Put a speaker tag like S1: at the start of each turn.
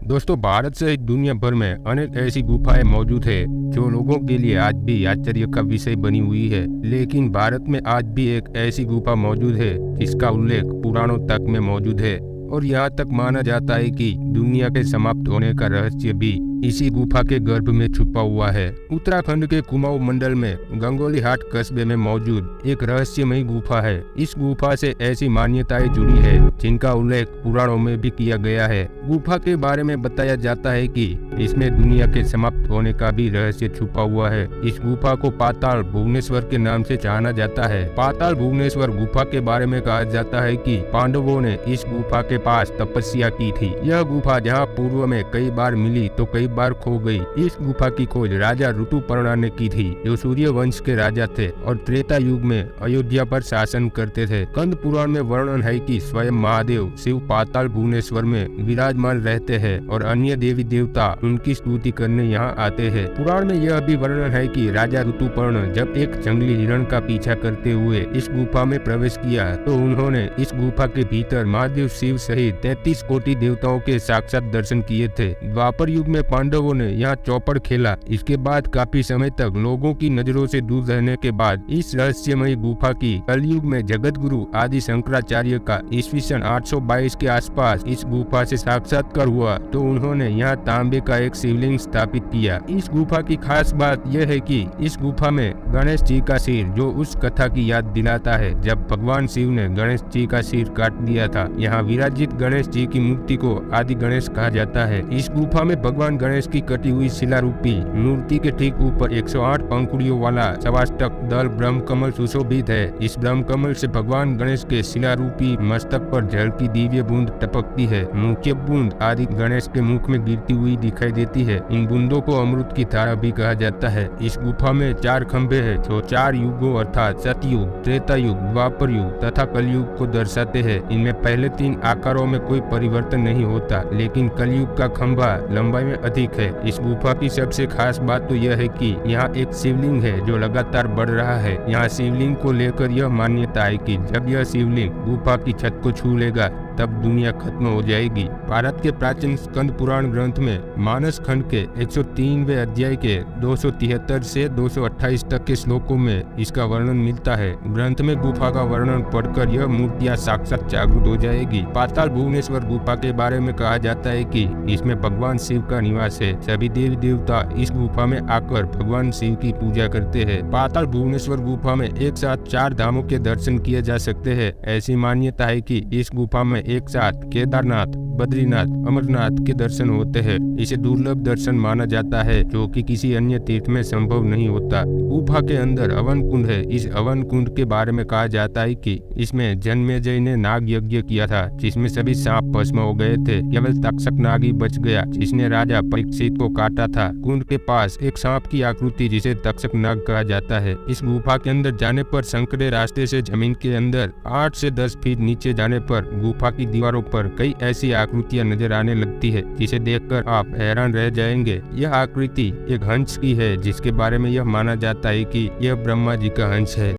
S1: दोस्तों, भारत सहित दुनिया भर में अनेक ऐसी गुफाएं मौजूद है जो लोगों के लिए आज भी आश्चर्य का विषय बनी हुई है। लेकिन भारत में आज भी एक ऐसी गुफा मौजूद है जिसका उल्लेख पुराणों तक में मौजूद है और यहाँ तक माना जाता है कि दुनिया के समाप्त होने का रहस्य भी इसी गुफा के गर्भ में छुपा हुआ है। उत्तराखंड के कुमाऊं मंडल में गंगोली हाट कस्बे में मौजूद एक रहस्यमयी गुफा है। इस गुफा से ऐसी मान्यताएं जुड़ी है जिनका उल्लेख पुराणों में भी किया गया है। गुफा के बारे में बताया जाता है कि इसमें दुनिया के समाप्त होने का भी रहस्य छुपा हुआ है। इस गुफा को पाताल भुवनेश्वर के नाम से जाना जाता है। पाताल भुवनेश्वर गुफा के बारे में कहा जाता है कि पांडवों ने इस गुफा के पास तपस्या की थी। यह गुफा जहाँ पूर्व में कई बार मिली तो कई बार खो गई। इस गुफा की खोज राजा ऋतुपर्णा ने की थी, जो सूर्य वंश के राजा थे और त्रेता युग में अयोध्या पर शासन करते थे। कंद पुराण में वर्णन है कि स्वयं महादेव शिव पाताल भुवनेश्वर में विराजमान रहते हैं और अन्य देवी देवता उनकी स्तुति करने यहाँ आते हैं। पुराण में यह भी वर्णन है कि राजा ऋतुपर्ण जब एक जंगली हिरण का पीछा करते हुए इस गुफा में प्रवेश किया तो उन्होंने इस गुफा के भीतर महादेव शिव सहित 33 कोटि देवताओं के साक्षात दर्शन किए थे। द्वापर युग में पांडवों ने यहाँ चौपड़ खेला। इसके बाद काफी समय तक लोगों की नजरों से दूर रहने के बाद इस रहस्यमयी गुफा की कलयुग में जगत गुरु आदि शंकराचार्य का ईस्वी सन 822 के आसपास इस गुफा से साक्षात्कार हुआ तो उन्होंने यहाँ तांबे का एक शिवलिंग स्थापित किया। इस गुफा की खास बात यह है कि इस गुफा में गणेश जी का सिर, जो उस कथा की याद दिलाता है जब भगवान शिव ने गणेश जी का सिर काट दिया था। यहाँ विराजित गणेश जी की मूर्ति को आदि गणेश कहा जाता है। इस गुफा में भगवान गणेश की कटी हुई शिला रूपी मूर्ति के ठीक ऊपर 108 पंखुड़ियों वाला सवाष्टक दल ब्रह्म कमल सुशोभित है। इस ब्रह्म कमल से भगवान गणेश के शिला रूपी मस्तक पर जल की दिव्य बूंद टपकती है। मुख्य बूंद आदि गणेश के मुख में गिरती हुई दिखाई देती है। इन बूंदों को अमृत की धारा भी कहा जाता है। इस गुफा में 4 खंभे हैं जो 4 युगों अर्थात सतयुग, त्रेता युग, द्वापर युग तथा कलयुग को दर्शाते हैं। इनमें पहले 3 आकारों में कोई परिवर्तन नहीं होता, लेकिन कलयुग का खंभा लंबाई में अधिक है। इस गुफा की सबसे खास बात तो यह है कि यहाँ एक शिवलिंग है जो लगातार बढ़ रहा है। यहाँ शिवलिंग को लेकर यह मान्यता है कि जब यह शिवलिंग गुफा की छत को छू लेगा तब दुनिया खत्म हो जाएगी। भारत के प्राचीन स्कंद पुराण ग्रंथ में मानस खंड के 103वें अध्याय के 273 से 228 तक के श्लोकों में इसका वर्णन मिलता है। ग्रंथ में गुफा का वर्णन पढ़कर यह मूर्तियां साक्षात जागृत हो जाएगी। पाताल भुवनेश्वर गुफा के बारे में कहा जाता है कि इसमें भगवान शिव का निवास है। सभी देवी देवता इस गुफा में आकर भगवान शिव की पूजा करते हैं। पाताल भुवनेश्वर गुफा में एक साथ 4 धामों के दर्शन किए जा सकते हैं। ऐसी मान्यता है कि इस गुफा में एक साथ केदारनाथ, बद्रीनाथ, अमरनाथ के दर्शन होते हैं। इसे दुर्लभ दर्शन माना जाता है जो कि किसी अन्य तीर्थ में संभव नहीं होता। गुफा के अंदर हवन कुंड है। इस हवन कुंड के बारे में कहा जाता है कि इसमें जन्मेजय ने नाग यज्ञ किया था जिसमें सभी सांप भस्म हो गए थे। केवल तक्षक नाग ही बच गया जिसने राजा परीक्षित को काटा था। कुंड के पास एक सांप की आकृति जिसे तक्षक नाग कहा जाता है। इस गुफा के अंदर जाने पर संकरे रास्ते से जमीन के अंदर 8 से 10 फीट नीचे जाने पर गुफा की दीवारों पर कई ऐसी आकृतियां नजर आने लगती है जिसे देखकर आप हैरान रह जाएंगे। यह आकृति एक हंस की है जिसके बारे में यह माना जाता है कि यह ब्रह्मा जी का हंस है।